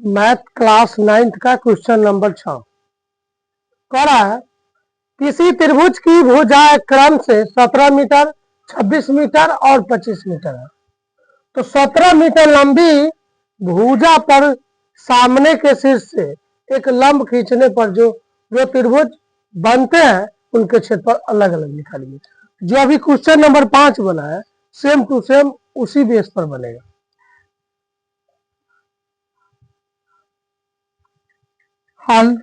Math class 9th का question number 6 कह रहा है किसी त्रिभुज की भुजाएं क्रम से 17 मीटर, 26 मीटर और 25 मीटर है। तो 17 मीटर लंबी भुजा पर सामने के शीर्ष से एक लंब खींचने पर जो जो त्रिभुज बनते हैं उनके क्षेत्रफल अलग अलग निकालिए। जो अभी क्वेश्चन नंबर 5 बना है सेम टू सेम उसी बेस पर बनेगा। हल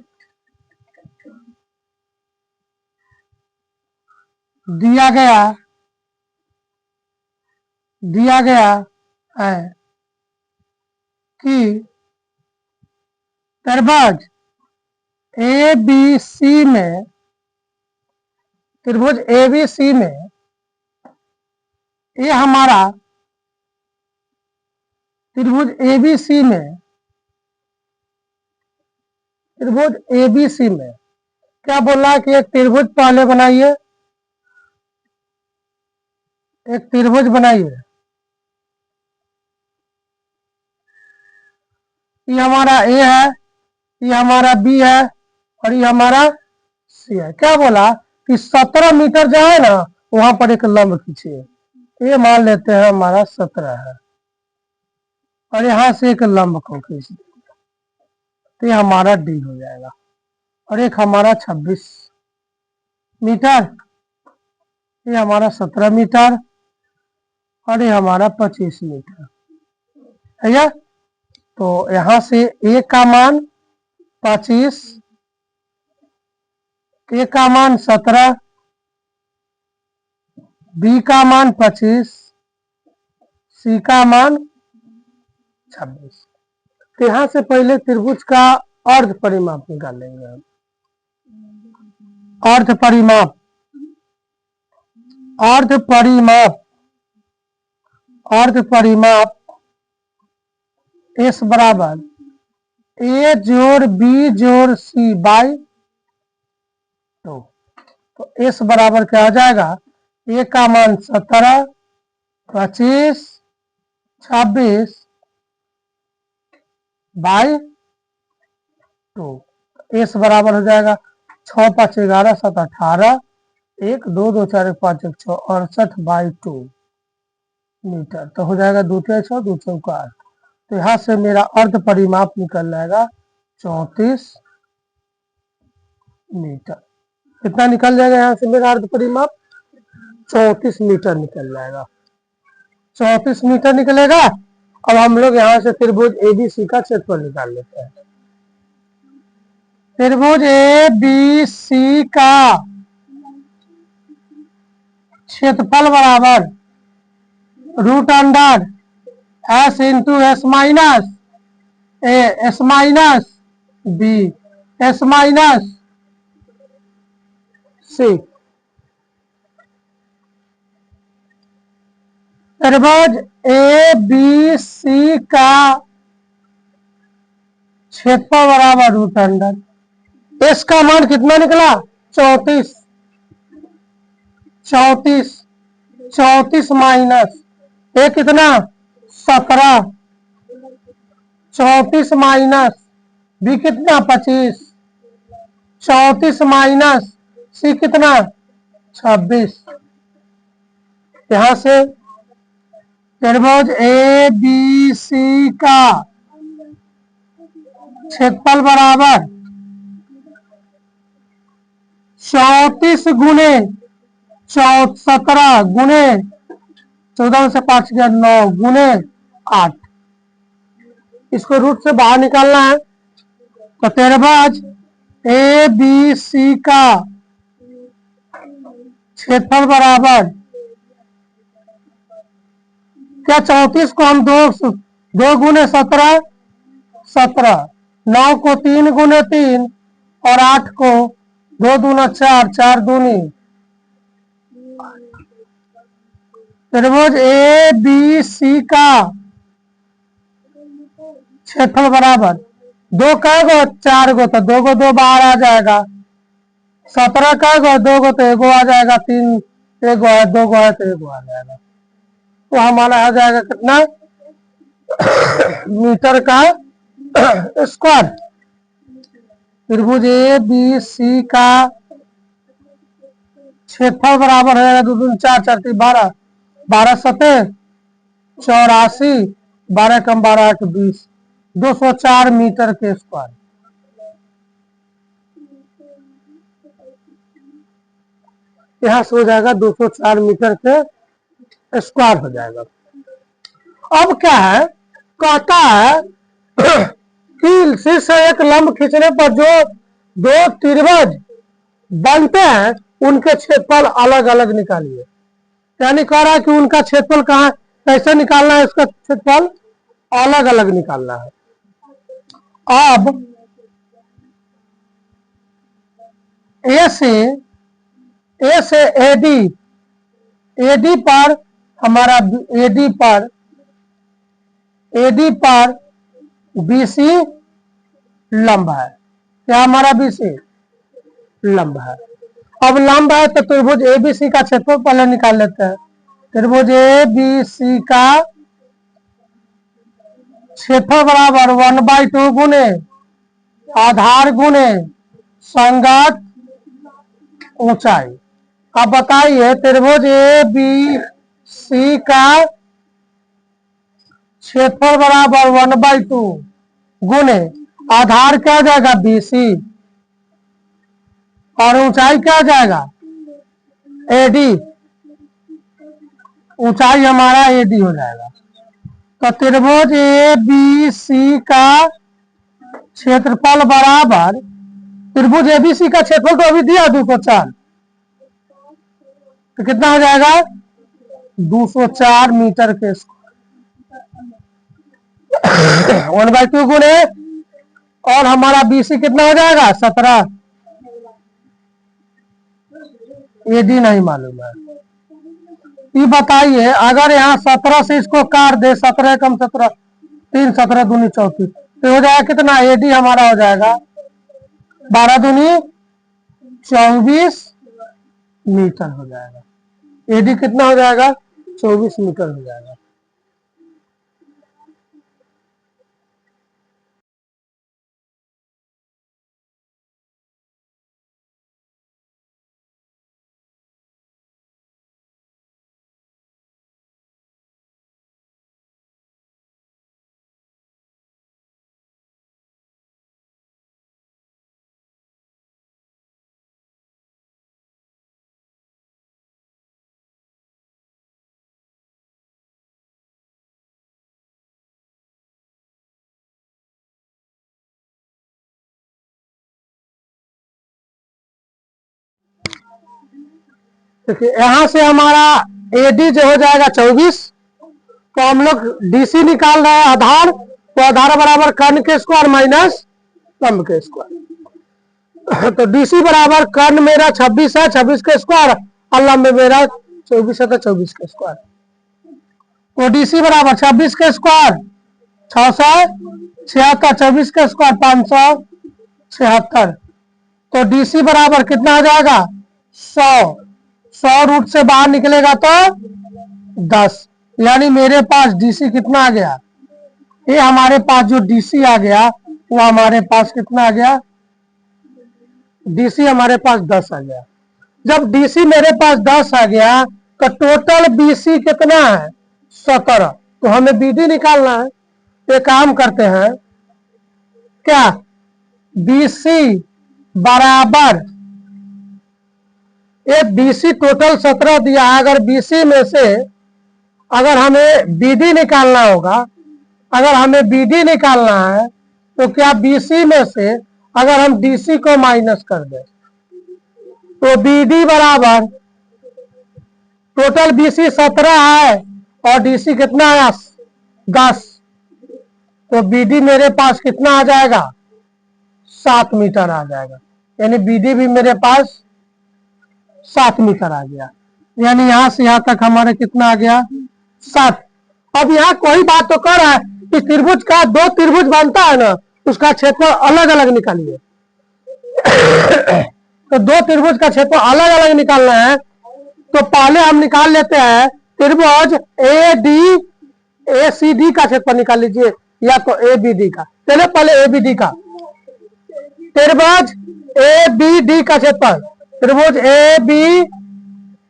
दिया गया है कि त्रिभुज ABC में ये हमारा त्रिभुज ABC में क्या बोल रहा है कि एक त्रिभुज पहले बनाइए, एक त्रिभुज बनाइए। ये हमारा A है, ये हमारा B है और ये हमारा C है। क्या बोला कि 17 मीटर जो है ना वहां पर एक लंब खींचिए। ये मान लेते हैं हमारा 17 है और यहां से एक लंब को खींच देंगे तो ये हमारा D हो जाएगा और एक हमारा 26 मीटर, ये हमारा 17 मीटर और ये हमारा 25 मीटर है या? तो यहां से A का मान 25, A का मान 17, B का मान 25, C का मान 26। तो यहां से पहले त्रिभुज का अर्ध परिमाप निकाल लेंगे हम। अर्ध परिमाप S बराबर A जोड़ B जोड़ C बाई 2। तो S बराबर क्या आ जाएगा? A का मान 17, 25, 26 बाई 2। S बराबर हो जाएगा 6 5 11 7 18, 1 2 2 4 1 5 1 6 68 बाई 2 मीटर। तो हो जाएगा 2 3 6 2 4 8। तो यहाँ से मेरा अर्ध परिमाप निकल जाएगा 34 मीटर। कितना निकल जाएगा यहाँ से मेरा अर्ध परिमाप? 34 मीटर निकल जाएगा। 34 मीटर निकलेगा। अब हम लोग यहाँ से त्रिभुज ABC का क्षेत्रफल निकाल लेते हैं। त्रिभुज ABC का क्षेत्रफल बराबर root under S into S minus A, S minus B, S minus C। त्रिभुज ABC का क्षेत्रफल बराबर रूट अंडर S का मान कितना निकला? 34। 34 माइनस A कितना? 17। 34 माइनस B कितना? 25। 34 माइनस C कितना? 26। यहां से त्रिभुज ABC का क्षेत्रफल बराबर 34 गुने 17 गुने 14 से 5 गया 9 गुने 8। इसको रूट से बाहर निकालना है। तो त्रिभुज ABC का क्षेत्रफल बराबर क्या 34 को हम 2 गुने 17 17, 9 को 3 गुने 3 और 8 को 2 दूना 4 4 दूनी। त्रिभुज ABC का क्षेत्रफल बराबर 2 का गो 4 गो तो 2 गो 2 बाहर आ जाएगा। 17 का गो 2 गो तो 1 गो आ जाएगा। 3 1 गो है 2 गो है तो 1 गो आ जाएगा। तो हमारा आ जाएगा कितना मीटर का स्क्वायर। त्रिभुज ए बी सी का क्षेत्रफल बराबर है 2 दूनी 4 4 3 12 12 सतह 84 12 कम 12 8 20 204 मीटर के स्क्वायर। यहां से हो जाएगा 204 मीटर के स्क्वायर हो जाएगा। अब क्या है, कहता है कि शीर्ष से एक लंब खींचने पर जो दो त्रिभुज बनते हैं उनके क्षेत्रफल अलग अलग निकालिए। यानी कह रहा है कि उनका क्षेत्रफल कहाँ कैसे निकालना है, उसका क्षेत्रफल अलग अलग निकालना है। अब ए से एडी पर हमारा एडी पर बीसी लंब है। क्या हमारा बीसी लंब है। अब लंब है तो त्रिभुज एबीसी का क्षेत्रफल पहले निकाल लेते हैं। त्रिभुज एबीसी का क्षेत्रफल बराबर 1/2 गुने आधार गुने संगत ऊंचाई। अब बताइए त्रिभुज एबीसी का क्षेत्रफल बराबर 1/2 गुने आधार क्या हो जाएगा बीसी और ऊंचाई क्या हो जाएगा एडी। ऊंचाई हमारा एडी हो जाएगा। तो त्रिभुज एबीसी का क्षेत्रफल बराबर त्रिभुज एबीसी का क्षेत्रफल तो अभी दिया 204, तो कितना हो जाएगा 204 मीटर के स्क्वायर। 1/2 गुने और हमारा बीसी कितना हो जाएगा 17। एडी नहीं मालूम है। ये बताइए अगर यहाँ 17 से इसको काट दे, 17 कम 17 3 17 दूनी 34 तो हो जाएगा कितना, एडी हमारा हो जाएगा 12 दूनी 24 मीटर हो जाएगा। एडी कितना हो जाएगा 24 मीटर हो जाएगा। देखिए यहां से हमारा एडी जो हो जाएगा 24, तो हम लोग डीसी निकाल रहे हैं आधार, तो आधार बराबर कर्ण के स्क्वायर माइनस लंब के स्क्वायर। तो डीसी बराबर कर्ण मेरा 26 है 26 के स्क्वायर और लंब मेरा 24 है तो 24 के स्क्वायर। तो डीसी बराबर 26 के स्क्वायर 676, 24 के स्क्वायर 576। तो डीसी बराबर कितना हो जाएगा 100 रूट से बाहर निकलेगा तो 10, यानी मेरे पास डीसी कितना आ गया, ये हमारे पास जो डीसी आ गया वो हमारे पास कितना आ गया, डीसी हमारे पास 10 आ गया। जब डीसी मेरे पास 10 आ गया तो टोटल बीसी कितना है 17, तो हमें बीडी निकालना है। ये काम करते हैं क्या, बीसी बराबर ये बीसी टोटल 17 दिया है, अगर बीसी में से अगर हमें बीडी निकालना होगा, अगर हमें बीडी निकालना है तो क्या बीसी में से अगर हम डीसी को माइनस कर दें तो बीडी बराबर टोटल बीसी 17 है और डीसी कितना है 10, तो बीडी मेरे पास कितना आ जाएगा 7 मीटर आ जाएगा। यानी बीडी भी मेरे पास 7 मीटर आ गया। यानी यहां से यहां तक हमारे कितना आ गया 7। अब यहाँ कोई बात तो कर रहा है कि त्रिभुज का 2 त्रिभुज बनता है ना, उसका क्षेत्रफल अलग अलग निकालिए। तो 2 त्रिभुज का क्षेत्रफल अलग अलग निकालना है तो पहले हम निकाल लेते हैं त्रिभुज ए सी डी का क्षेत्रफल निकाल लीजिए। या तो ए बी डी का। चलो पहले ए बी डी का। त्रिभुज ए बी डी का क्षेत्रफल, त्रिभुज ए बी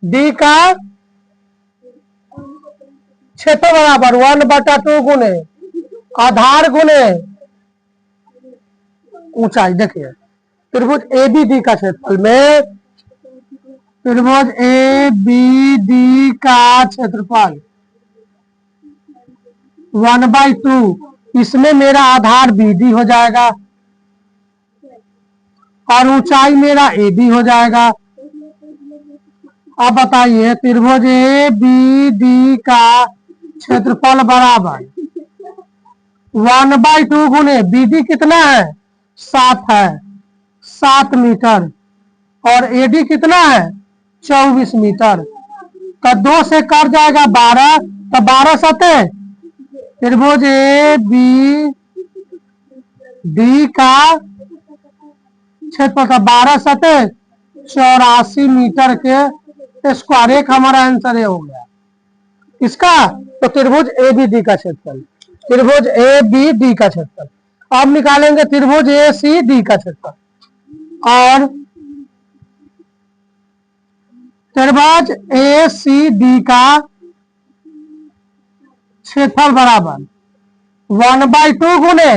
डी का क्षेत्र बराबर 1/2 गुने आधार गुने ऊंचाई। देखिए त्रिभुज ए बी डी का क्षेत्रफल में, त्रिभुज ए बी डी का क्षेत्रफल 1/2, इसमें मेरा आधार बी डी हो जाएगा और ऊंचाई मेरा ए बी हो जाएगा। अब बताइए त्रिभुज ए बी डी का क्षेत्रफल बराबर 1/2 गुने बी डी कितना है 7 है, 7 मीटर, और ए डी कितना है 24 मीटर। तो 2 से कट जाएगा 12, तो 12 सतह त्रिभुज ए बी डी का क्षेत्रफल का 12 सतह 84 मीटर के स्क्वायर। एक हमारा आंसर ये हो गया इसका। तो त्रिभुज ए बी डी का क्षेत्रफल, त्रिभुज ए बी डी का क्षेत्रफल। अब निकालेंगे त्रिभुज ए सी डी का क्षेत्रफल, और त्रिभुज ए सी डी का क्षेत्रफल बराबर 1/2 गुने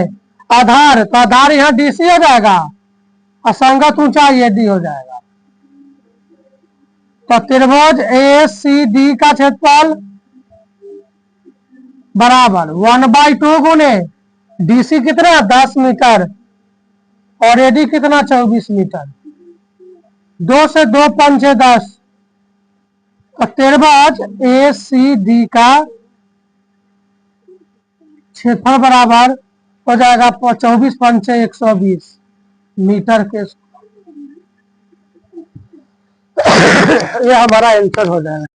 आधार, तो आधार यहाँ डी सी हो जाएगा, असंगत ऊंचाई ए डी हो जाएगा। तो त्रिभुज ए सी डी का क्षेत्रफल बराबर 1/2 गुने डी सी कितना 10 मीटर और एडी कितना 24 मीटर। 2 से 2 पंचे 10। तो त्रिभुज ए सी डी का क्षेत्रफल बराबर हो जाएगा 24 पंचे 120 मीटर के। ये हमारा आंसर हो जाएगा।